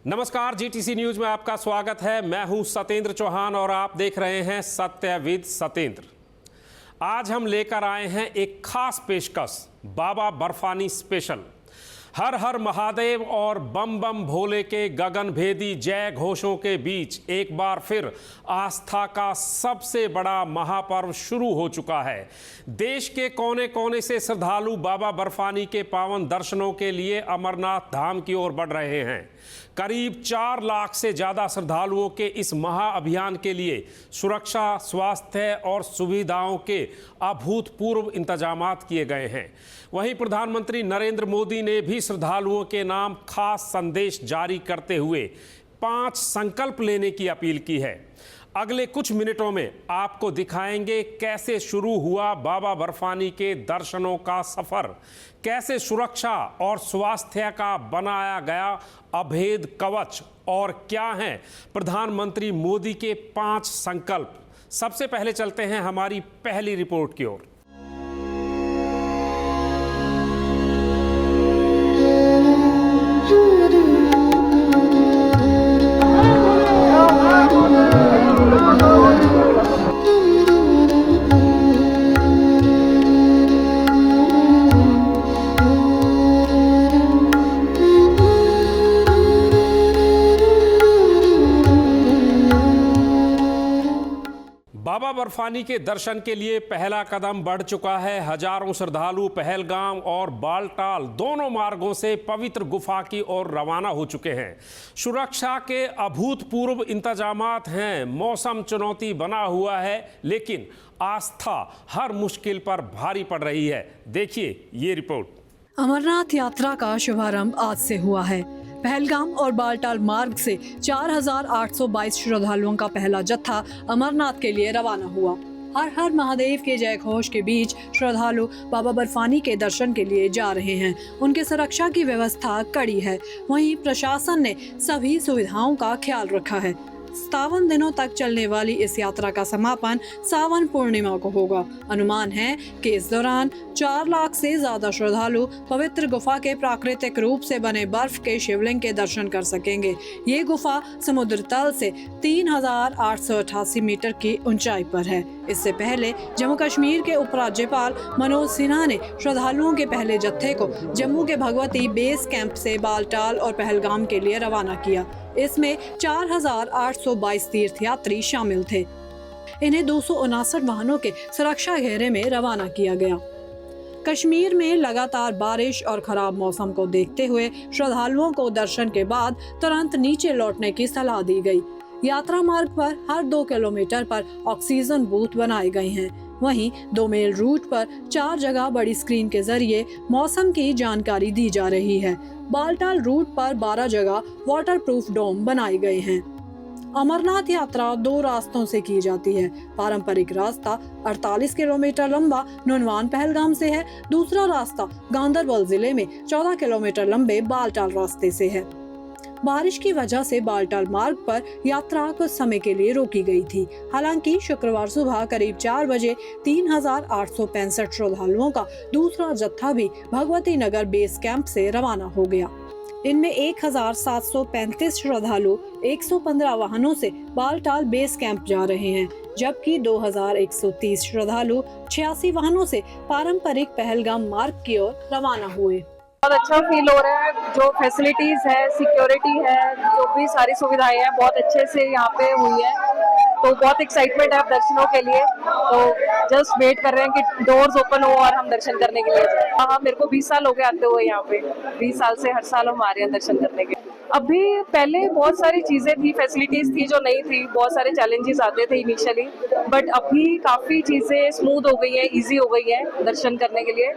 नमस्कार, GTC news में आपका स्वागत है। मैं हूं सतेंद्र चौहान और आप देख रहे हैं सत्य विद सतेंद्र। आज हम लेकर आए हैं एक खास पेशकश, बाबा बर्फानी स्पेशल। हर हर महादेव और बम बम भोले के गगनभेदी जय घोषों के बीच एक बार फिर आस्था का सबसे बड़ा महापर्व शुरू हो चुका है। देश के कोने कोने से श्रद्धालु बाबा बर्फानी के पावन दर्शनों के लिए अमरनाथ धाम की ओर बढ़ रहे हैं। करीब 4 लाख से ज़्यादा श्रद्धालुओं के इस महाअभियान के लिए सुरक्षा, स्वास्थ्य और सुविधाओं के अभूतपूर्व इंतजामात किए गए हैं। वहीं प्रधानमंत्री नरेंद्र मोदी ने भी श्रद्धालुओं के नाम खास संदेश जारी करते हुए 5 संकल्प लेने की अपील की है। अगले कुछ मिनटों में आपको दिखाएंगे कैसे शुरू हुआ बाबा बर्फानी के दर्शनों का सफर, कैसे सुरक्षा और स्वास्थ्य का बनाया गया अभेद कवच और क्या हैं प्रधानमंत्री मोदी के 5 संकल्प। सबसे पहले चलते हैं हमारी पहली रिपोर्ट की ओर। बाबा बर्फानी के दर्शन के लिए पहला कदम बढ़ चुका है। हजारों श्रद्धालु पहलगाम और बालटाल दोनों मार्गों से पवित्र गुफा की ओर रवाना हो चुके हैं। सुरक्षा के अभूतपूर्व इंतजामात हैं। मौसम चुनौती बना हुआ है, लेकिन आस्था हर मुश्किल पर भारी पड़ रही है। देखिए ये रिपोर्ट। अमरनाथ यात्रा का शुभारंभ आज से हुआ है। पहलगाम और बालटाल मार्ग से 4,822 श्रद्धालुओं का पहला जत्था अमरनाथ के लिए रवाना हुआ। हर हर महादेव के जय घोष के बीच श्रद्धालु बाबा बर्फानी के दर्शन के लिए जा रहे हैं। उनके सुरक्षा की व्यवस्था कड़ी है। वहीं प्रशासन ने सभी सुविधाओं का ख्याल रखा है। 57 दिनों तक चलने वाली इस यात्रा का समापन सावन पूर्णिमा को होगा। अनुमान है कि इस दौरान 4 लाख से ज्यादा श्रद्धालु पवित्र गुफा के प्राकृतिक रूप से बने बर्फ के शिवलिंग के दर्शन कर सकेंगे। ये गुफा समुद्र तल से 3,888 मीटर की ऊंचाई पर है। इससे पहले जम्मू कश्मीर के उपराज्यपाल मनोज सिन्हा ने श्रद्धालुओं के पहले जत्थे को जम्मू के भगवती बेस कैंप से बालटाल और पहलगाम के लिए रवाना किया। इसमें 4,822 तीर्थयात्री शामिल थे। इन्हें 259 वाहनों के सुरक्षा घेरे में रवाना किया गया। कश्मीर में लगातार बारिश और खराब मौसम को देखते हुए श्रद्धालुओं को दर्शन के बाद तुरंत नीचे लौटने की सलाह दी गई। यात्रा मार्ग पर हर 2 किलोमीटर पर ऑक्सीजन बूथ बनाए गए हैं। वहीं 2 मेल रूट पर 4 जगह बड़ी स्क्रीन के जरिए मौसम की जानकारी दी जा रही है। बालटाल रूट पर 12 जगह वाटरप्रूफ डोम बनाए गए हैं। अमरनाथ यात्रा 2 रास्तों से की जाती है। पारंपरिक रास्ता 48 किलोमीटर लंबा नुनवान पहलगाम से है। दूसरा रास्ता गांदरबल जिले में 14 किलोमीटर लंबे बालटाल रास्ते से है। बारिश की वजह से बालटाल मार्ग पर यात्रा कुछ समय के लिए रोकी गई थी। हालांकि शुक्रवार सुबह करीब 4 बजे 3,865 श्रद्धालुओं का दूसरा जत्था भी भगवती नगर बेस कैंप से रवाना हो गया। इनमें 1,735 श्रद्धालु 115 वाहनों से बालटाल बेस कैंप जा रहे हैं, जबकि 2,130 श्रद्धालु 86 वाहनों से पारंपरिक पहलगाम मार्ग की ओर रवाना हुए। बहुत अच्छा फील हो रहा है। जो फैसिलिटीज है, सिक्योरिटी है, जो भी सारी सुविधाएं हैं बहुत अच्छे से यहाँ पे हुई है। तो बहुत एक्साइटमेंट है दर्शनों के लिए। तो जस्ट वेट कर रहे हैं कि डोर्स ओपन हो और हम दर्शन करने के लिए जाए। हाँ, मेरे को 20 साल हो गए आते हुए यहाँ पे। 20 साल से हर साल हम आ रहे हैं दर्शन करने के लिए। अभी पहले बहुत सारी चीजें थी, फैसिलिटीज थी जो नहीं थी, बहुत सारे चैलेंजेस आते थे इनिशियली, बट अभी काफी चीजें स्मूथ हो गई है, इजी हो गई है दर्शन करने के लिए।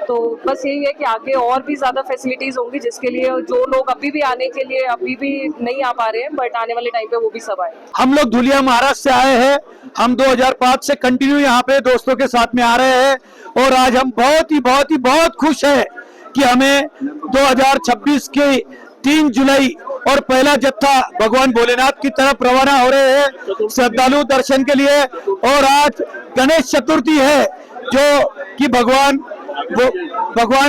तो बस यही है कि आगे और भी ज्यादा फैसिलिटीज होंगी, जिसके लिए जो लोग अभी भी आने के लिए अभी भी नहीं आ पा रहे हैं, बट आने वाले टाइम पे वो भी सब आए। हम लोग धुलिया महाराष्ट्र से आए हैं। हम 2005 से कंटिन्यू यहाँ पे दोस्तों के साथ में आ रहे हैं और आज हम बहुत खुश है कि हमें 2026 के 3 जुलाई और पहला जत्था भगवान भोलेनाथ की तरफ रवाना हो रहे हैं श्रद्धालु दर्शन के लिए। और आज गणेश चतुर्थी है जो कि भगवान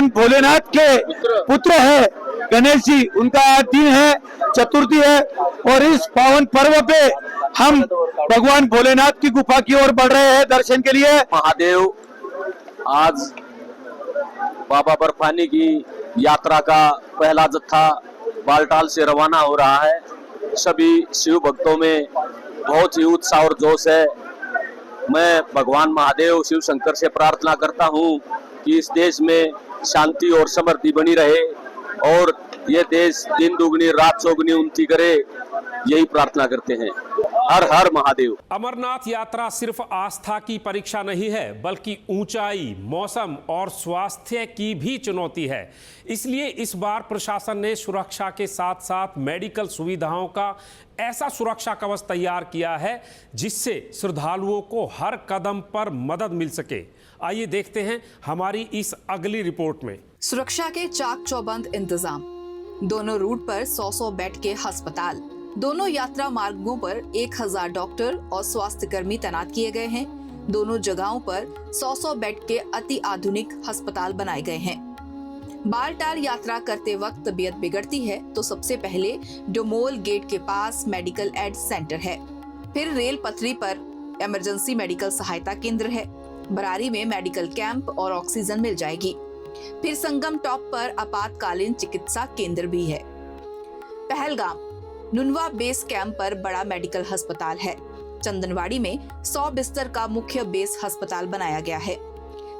भोलेनाथ के पुत्र है गणेश जी, उनका आज दिन है, चतुर्थी है, और इस पावन पर्व पे हम भगवान भोलेनाथ की गुफा की ओर बढ़ रहे हैं दर्शन के लिए। महादेव, आज बाबा बर्फानी की यात्रा का पहला जत्था बालटाल से रवाना हो रहा है। सभी शिव भक्तों में बहुत ही उत्साह और जोश है। मैं भगवान महादेव शिव शंकर से प्रार्थना करता हूँ कि इस देश में शांति और समृद्धि बनी रहे और ये देश दिन दुगनी रात चौगुनी उन्नति करे, यही प्रार्थना करते हैं। हर हर महादेव। अमरनाथ यात्रा सिर्फ आस्था की परीक्षा नहीं है, बल्कि ऊंचाई, मौसम और स्वास्थ्य की भी चुनौती है। इसलिए इस बार प्रशासन ने सुरक्षा के साथ साथ मेडिकल सुविधाओं का ऐसा सुरक्षा कवच तैयार किया है जिससे श्रद्धालुओं को हर कदम पर मदद मिल सके। आइए देखते हैं हमारी इस अगली रिपोर्ट में। सुरक्षा के चाक चौबंद इंतजाम, दोनों रूट पर 100 बेड के अस्पताल, दोनों यात्रा मार्गों पर 1000 डॉक्टर और स्वास्थ्य कर्मी तैनात किए गए हैं। दोनों जगहों पर 100 बेड के अति आधुनिक अस्पताल बनाए गए हैं। बालटाल यात्रा करते वक्त तबीयत बिगड़ती है तो सबसे पहले डोमोल गेट के पास मेडिकल एड सेंटर है, फिर रेल पटरी पर इमरजेंसी मेडिकल सहायता केंद्र है, बरारी में मेडिकल कैंप और ऑक्सीजन मिल जाएगी, फिर संगम टॉप पर आपातकालीन चिकित्सा केंद्र भी है। पहलगाम नुनवा बेस कैंप पर बड़ा मेडिकल अस्पताल है। चंदनवाड़ी में 100 बिस्तर का मुख्य बेस अस्पताल बनाया गया है।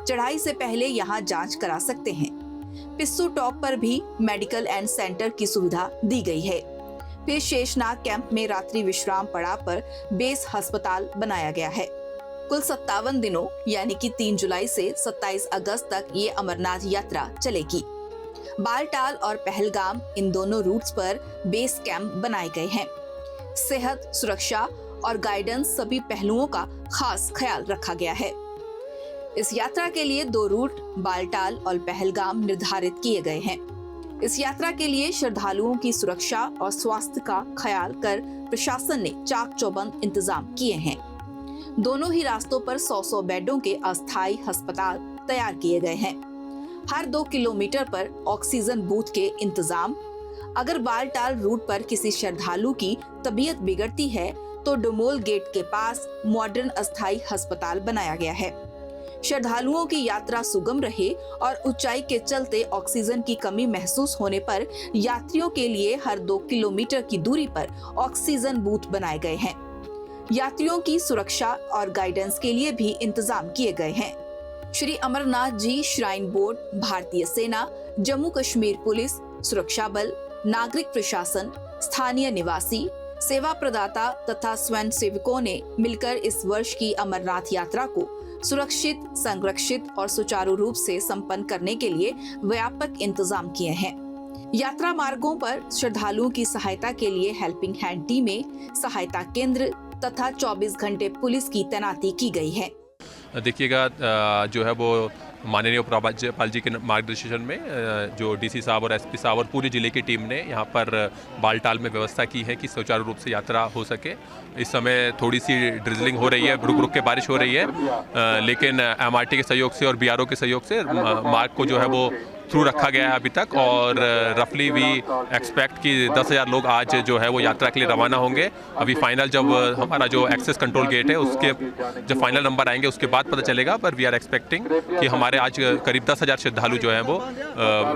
चढ़ाई से पहले यहाँ जांच करा सकते हैं। पिस्सू टॉप पर भी मेडिकल एंड सेंटर की सुविधा दी गई है। फिर शेषनाग कैंप में रात्रि विश्राम पड़ाव पर बेस अस्पताल बनाया गया है। कुल 57 दिनों यानी कि 3 जुलाई से 27 अगस्त तक ये अमरनाथ यात्रा चलेगी। बालटाल और पहलगाम इन दोनों रूट्स पर बेस कैंप बनाए गए हैं। सेहत, सुरक्षा और गाइडेंस सभी पहलुओं का खास ख्याल रखा गया है। इस यात्रा के लिए 2 रूट बालटाल और पहलगाम निर्धारित किए गए हैं। इस यात्रा के लिए श्रद्धालुओं की सुरक्षा और स्वास्थ्य का ख्याल कर प्रशासन ने चाक चौबंद इंतजाम किए हैं। दोनों ही रास्तों पर 100 बेडों के अस्थायी अस्पताल तैयार किए गए हैं। हर 2 किलोमीटर पर ऑक्सीजन बूथ के इंतजाम। अगर बालटाल रूट पर किसी श्रद्धालु की तबीयत बिगड़ती है तो डोमोल गेट के पास मॉडर्न अस्थायी अस्पताल बनाया गया है। श्रद्धालुओं की यात्रा सुगम रहे और ऊंचाई के चलते ऑक्सीजन की कमी महसूस होने पर यात्रियों के लिए हर 2 किलोमीटर की दूरी पर ऑक्सीजन बूथ बनाए गए हैं। यात्रियों की सुरक्षा और गाइडेंस के लिए भी इंतजाम किए गए हैं। श्री अमरनाथ जी श्राइन बोर्ड, भारतीय सेना, जम्मू कश्मीर पुलिस, सुरक्षा बल, नागरिक प्रशासन, स्थानीय निवासी, सेवा प्रदाता तथा स्वयं सेवकों ने मिलकर इस वर्ष की अमरनाथ यात्रा को सुरक्षित, संरक्षित और सुचारू रूप से संपन्न करने के लिए व्यापक इंतजाम किए हैं। यात्रा मार्गों पर श्रद्धालुओं की सहायता के लिए हेल्पिंग हैंड टीमें, सहायता केंद्र तथा 24 घंटे पुलिस की तैनाती की गई है। देखिएगा जो है वो माननीय उपराज्यपाल जी के मार्गदर्शन में जो डीसी साहब और एसपी साहब और पूरी जिले की टीम ने यहाँ पर बालटाल में व्यवस्था की है कि सुचारू रूप से यात्रा हो सके। इस समय थोड़ी सी ड्रिजलिंग हो रही है, रुक रुक के बारिश हो रही है, लेकिन एमआरटी के सहयोग से और बीआरओ के सहयोग से मार्ग को जो है वो थ्रू रखा गया है अभी तक। और रफली वी एक्सपेक्ट कि 10,000 लोग आज जो है वो यात्रा के लिए रवाना होंगे। अभी फाइनल जब हमारा जो एक्सेस कंट्रोल गेट है उसके जब फाइनल नंबर आएंगे उसके बाद पता चलेगा, पर वी आर एक्सपेक्टिंग कि हमारे आज करीब 10,000 श्रद्धालु जो हैं वो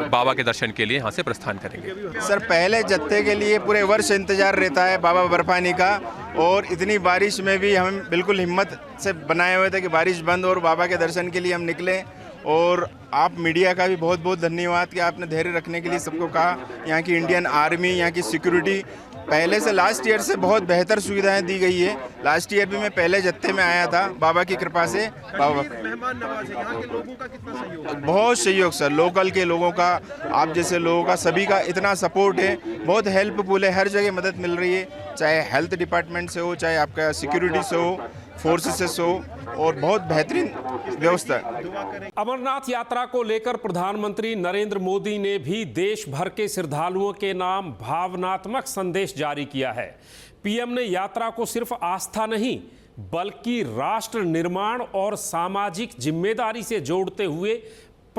बाबा के दर्शन के लिए यहाँ से प्रस्थान करेंगे। सर, पहले जत्थे के लिए पूरे वर्ष इंतजार रहता है बाबा बर्फानी का, और इतनी बारिश में भी हम बिल्कुल हिम्मत से बनाए हुए थे कि बारिश बंद और बाबा के दर्शन के लिए हम निकले। और आप मीडिया का भी बहुत बहुत धन्यवाद कि आपने धैर्य रखने के लिए सबको कहा। यहाँ की इंडियन आर्मी, यहाँ की सिक्योरिटी पहले से लास्ट ईयर से बहुत बेहतर सुविधाएं दी गई है। लास्ट ईयर भी मैं पहले जत्थे में आया था, बाबा की कृपा से। बाबा मेहमान नवाज है, यहाँ के लोगों का कितना सहयोग? बहुत सहयोग सर, लोकल के लोगों का, आप जैसे लोगों का, सभी का इतना सपोर्ट है, बहुत हेल्पफुल है, हर जगह मदद मिल रही है, चाहे हेल्थ डिपार्टमेंट से हो, चाहे आपका सिक्योरिटी से हो, फोर्सेस से हो, और बहुत बेहतरीन व्यवस्था है। अमरनाथ यात्रा को लेकर प्रधानमंत्री नरेंद्र मोदी ने भी देश भर के श्रद्धालुओं के नाम भावनात्मक संदेश जारी किया है। पीएम ने यात्रा को सिर्फ आस्था नहीं बल्कि राष्ट्र निर्माण और सामाजिक जिम्मेदारी से जोड़ते हुए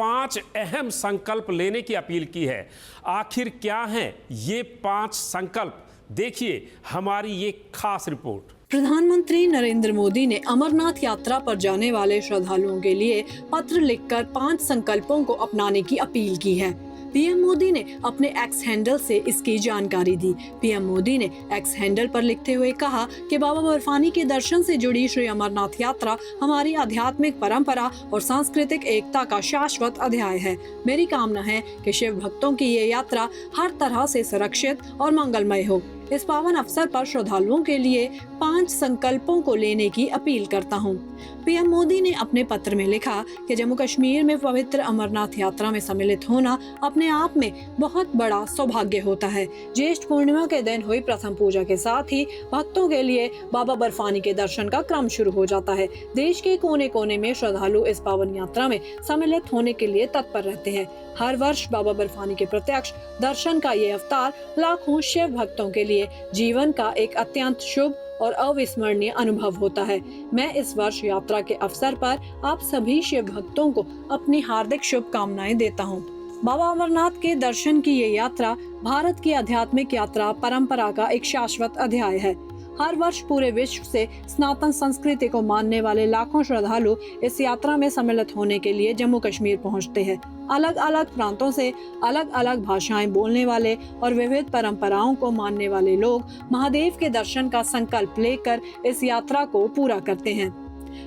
5 अहम संकल्प लेने की अपील की है। आखिर क्या हैं ये 5 संकल्प, देखिए हमारी ये खास रिपोर्ट। प्रधानमंत्री नरेंद्र मोदी ने अमरनाथ यात्रा पर जाने वाले श्रद्धालुओं के लिए पत्र लिखकर 5 संकल्पों को अपनाने की अपील की है। पीएम मोदी ने अपने एक्स हैंडल से इसकी जानकारी दी। पीएम मोदी ने एक्स हैंडल पर लिखते हुए कहा कि बाबा बर्फानी के दर्शन से जुड़ी श्री अमरनाथ यात्रा हमारी आध्यात्मिक परंपरा और सांस्कृतिक एकता का शाश्वत अध्याय है। मेरी कामना है कि शिव भक्तों की ये यात्रा हर तरह से सुरक्षित और मंगलमय हो। इस पावन अवसर पर श्रद्धालुओं के लिए 5 संकल्पों को लेने की अपील करता हूं। पीएम मोदी ने अपने पत्र में लिखा कि जम्मू कश्मीर में पवित्र अमरनाथ यात्रा में सम्मिलित होना अपने आप में बहुत बड़ा सौभाग्य होता है। ज्येष्ठ पूर्णिमा के दिन हुई प्रथम पूजा के साथ ही भक्तों के लिए बाबा बर्फानी के दर्शन का क्रम शुरू हो जाता है। देश के कोने कोने में श्रद्धालु इस पावन यात्रा में सम्मिलित होने के लिए तत्पर रहते हैं। हर वर्ष बाबा बर्फानी के प्रत्यक्ष दर्शन का ये अवतार लाखों शिव भक्तों के लिए जीवन का एक अत्यंत शुभ और अविस्मरणीय अनुभव होता है। मैं इस वर्ष यात्रा के अवसर पर आप सभी शिव भक्तों को अपनी हार्दिक शुभकामनाएं देता हूं। बाबा अमरनाथ के दर्शन की ये यात्रा भारत की आध्यात्मिक यात्रा परंपरा का एक शाश्वत अध्याय है। हर वर्ष पूरे विश्व से सनातन संस्कृति को मानने वाले लाखों श्रद्धालु इस यात्रा में सम्मिलित होने के लिए जम्मू कश्मीर पहुंचते हैं। अलग अलग प्रांतों से अलग अलग भाषाएं बोलने वाले और विविध परंपराओं को मानने वाले लोग महादेव के दर्शन का संकल्प लेकर इस यात्रा को पूरा करते हैं।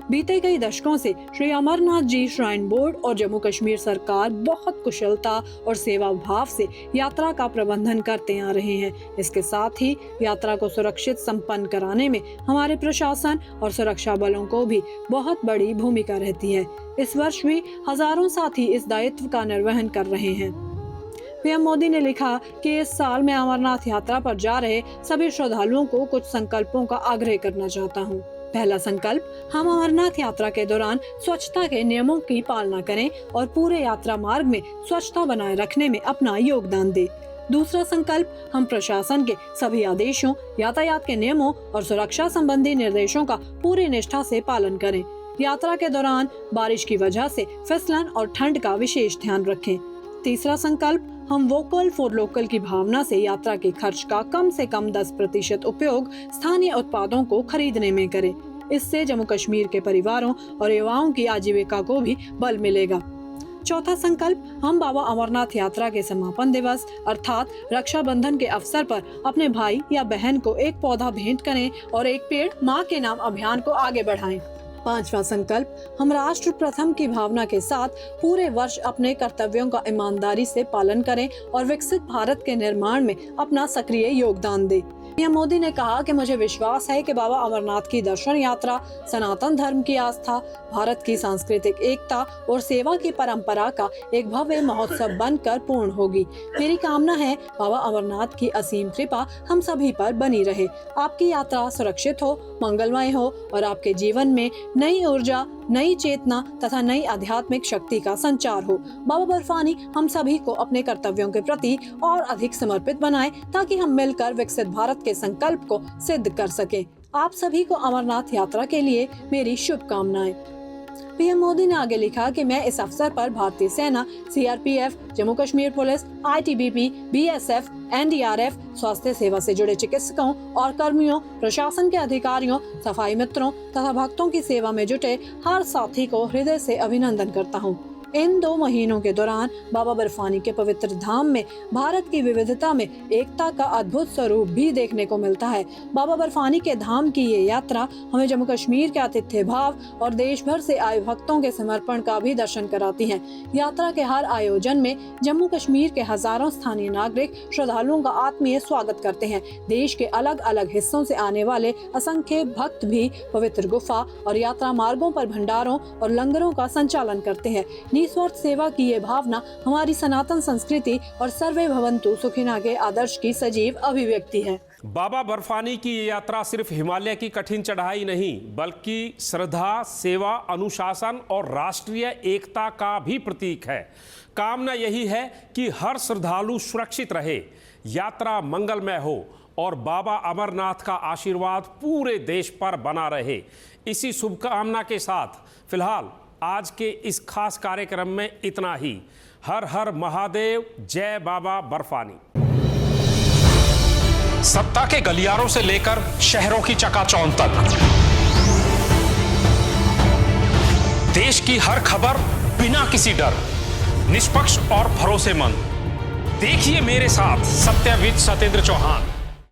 बीते कई दशकों से श्री अमरनाथ जी श्राइन बोर्ड और जम्मू कश्मीर सरकार बहुत कुशलता और सेवा भाव से यात्रा का प्रबंधन करते आ रहे हैं। इसके साथ ही यात्रा को सुरक्षित संपन्न कराने में हमारे प्रशासन और सुरक्षा बलों को भी बहुत बड़ी भूमिका रहती है। इस वर्ष भी हजारों साथी इस दायित्व का निर्वहन कर रहे हैं। पीएम मोदी ने लिखा कि इस साल मैं अमरनाथ यात्रा पर जा रहे सभी श्रद्धालुओं को कुछ संकल्पों का आग्रह करना चाहता हूँ। पहला संकल्प, हम अमरनाथ यात्रा के दौरान स्वच्छता के नियमों की पालना करें और पूरे यात्रा मार्ग में स्वच्छता बनाए रखने में अपना योगदान दें। दूसरा संकल्प, हम प्रशासन के सभी आदेशों, यातायात के नियमों और सुरक्षा संबंधी निर्देशों का पूरी निष्ठा से पालन करें। यात्रा के दौरान बारिश की वजह से फिसलन और ठंड का विशेष ध्यान रखें। तीसरा संकल्प, हम वोकल फॉर लोकल की भावना से यात्रा के खर्च का कम से कम 10% उपयोग स्थानीय उत्पादों को खरीदने में करें। इससे जम्मू कश्मीर के परिवारों और युवाओं की आजीविका को भी बल मिलेगा। चौथा संकल्प, हम बाबा अमरनाथ यात्रा के समापन दिवस अर्थात रक्षाबंधन के अवसर पर अपने भाई या बहन को एक पौधा भेंट करें और एक पेड़ माँ के नाम अभियान को आगे बढ़ाएं। पांचवा संकल्प, हम राष्ट्र प्रथम की भावना के साथ पूरे वर्ष अपने कर्तव्यों का ईमानदारी से पालन करें और विकसित भारत के निर्माण में अपना सक्रिय योगदान दें। पीएम मोदी ने कहा कि मुझे विश्वास है कि बाबा अमरनाथ की दर्शन यात्रा सनातन धर्म की आस्था, भारत की सांस्कृतिक एकता और सेवा की परंपरा का एक भव्य महोत्सव बनकर पूर्ण होगी। मेरी कामना है बाबा अमरनाथ की असीम कृपा हम सभी पर बनी रहे। आपकी यात्रा सुरक्षित हो, मंगलमय हो और आपके जीवन में नई ऊर्जा, नई चेतना तथा नई आध्यात्मिक शक्ति का संचार हो। बाबा बर्फानी हम सभी को अपने कर्तव्यों के प्रति और अधिक समर्पित बनाए ताकि हम मिलकर विकसित भारत के संकल्प को सिद्ध कर सकें। आप सभी को अमरनाथ यात्रा के लिए मेरी शुभकामनाएं। पीएम मोदी ने आगे लिखा कि मैं इस अवसर पर भारतीय सेना, CRPF, Jammu Kashmir police, ITBP, BSF, NDRF, स्वास्थ्य सेवा से जुड़े चिकित्सकों और कर्मियों, प्रशासन के अधिकारियों, सफाई मित्रों तथा भक्तों की सेवा में जुटे हर साथी को हृदय से अभिनंदन करता हूँ। इन 2 महीनों के दौरान बाबा बर्फानी के पवित्र धाम में भारत की विविधता में एकता का अद्भुत स्वरूप भी देखने को मिलता है। बाबा बर्फानी के धाम की ये यात्रा हमें जम्मू कश्मीर के आतिथ्य भाव और देश भर से आए भक्तों के समर्पण का भी दर्शन कराती है। यात्रा के हर आयोजन में जम्मू कश्मीर के हजारों स्थानीय नागरिक श्रद्धालुओं का आत्मीय स्वागत करते हैं। देश के अलग अलग हिस्सों से आने वाले असंख्य भक्त भी पवित्र गुफा और यात्रा मार्गों पर भंडारों और लंगरों का संचालन करते हैं। निस्वार्थ सेवा की ये भावना हमारी सनातन संस्कृति और सर्वे भवन्तु सुखिना के आदर्श की सजीव अभिव्यक्ति है। बाबा बर्फानी की ये यात्रा सिर्फ हिमालय की कठिन चढ़ाई नहीं, बल्कि श्रद्धा, सेवा, अनुशासन और राष्ट्रीय एकता का भी प्रतीक है। कामना यही है कि हर श्रद्धालु सुरक्षित रहे, यात्रा मंगलमय हो और बाबा अमरनाथ का आशीर्वाद पूरे देश पर बना रहे। इसी शुभकामना के साथ फिलहाल आज के इस खास कार्यक्रम में इतना ही। हर हर महादेव, जय बाबा बर्फानी। सत्ता के गलियारों से लेकर शहरों की चकाचौंध तक, देश की हर खबर बिना किसी डर, निष्पक्ष और भरोसेमंद। देखिए मेरे साथ सत्यविद सतेंद्र चौहान।